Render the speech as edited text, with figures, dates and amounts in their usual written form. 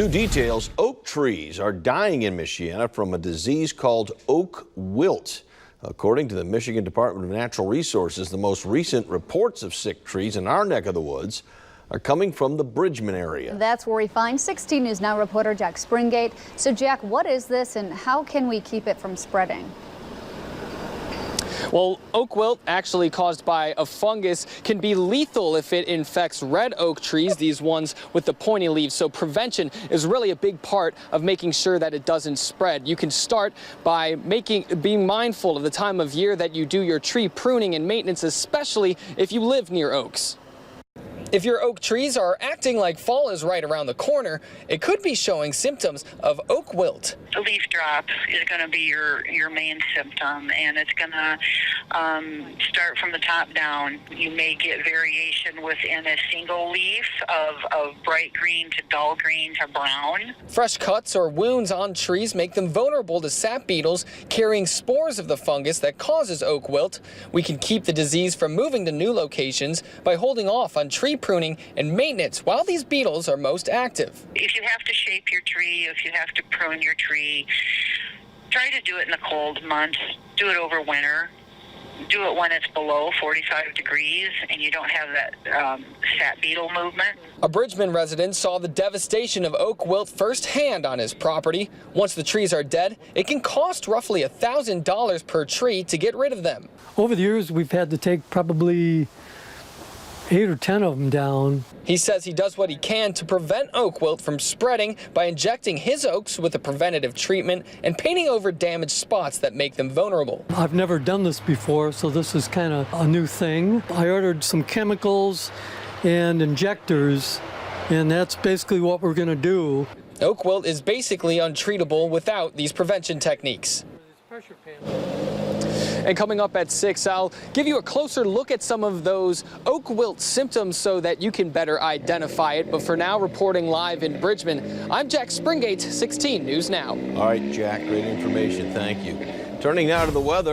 New details, oak trees are dying in Michiana from a disease called oak wilt. According to the Michigan Department of Natural Resources, the most recent reports of sick trees in our neck of the woods are coming from the Bridgman area. That's where we find 16 News Now reporter Jack Springate. So Jack, what is this and how can we keep it from spreading? Well, oak wilt, actually caused by a fungus, can be lethal if it infects red oak trees, these ones with the pointy leaves. So prevention is really a big part of making sure that it doesn't spread. You can start by being mindful of the time of year that you do your tree pruning and maintenance, especially if you live near oaks. If your oak trees are acting like fall is right around the corner, it could be showing symptoms of oak wilt. The leaf drop is going to be your main symptom, and it's going to start from the top down. You may get variation within a single leaf of bright green to dull green to brown. Fresh cuts or wounds on trees make them vulnerable to sap beetles carrying spores of the fungus that causes oak wilt. We can keep the disease from moving to new locations by holding off on tree pruning and maintenance while these beetles are most active. If you have to shape your tree, if you have to prune your tree, try to do it in the cold months. Do it over winter. Do it when it's below 45 degrees and you don't have that sap beetle movement. A Bridgman resident saw the devastation of oak wilt firsthand on his property. Once the trees are dead, it can cost roughly $1,000 per tree to get rid of them. Over the years, we've had to take probably 8 or 10 of them down. He says he does what he can to prevent oak wilt from spreading by injecting his oaks with a preventative treatment and painting over damaged spots that make them vulnerable. I've never done this before, so this is kind of a new thing. I ordered some chemicals and injectors, and that's basically what we're going to do. Oak wilt is basically untreatable without these prevention techniques. And coming up at 6, I'll give you a closer look at some of those oak wilt symptoms so that you can better identify it. But for now, reporting live in Bridgman, I'm Jack Springate, 16 News Now. All right, Jack, great information. Thank you. Turning now to the weather.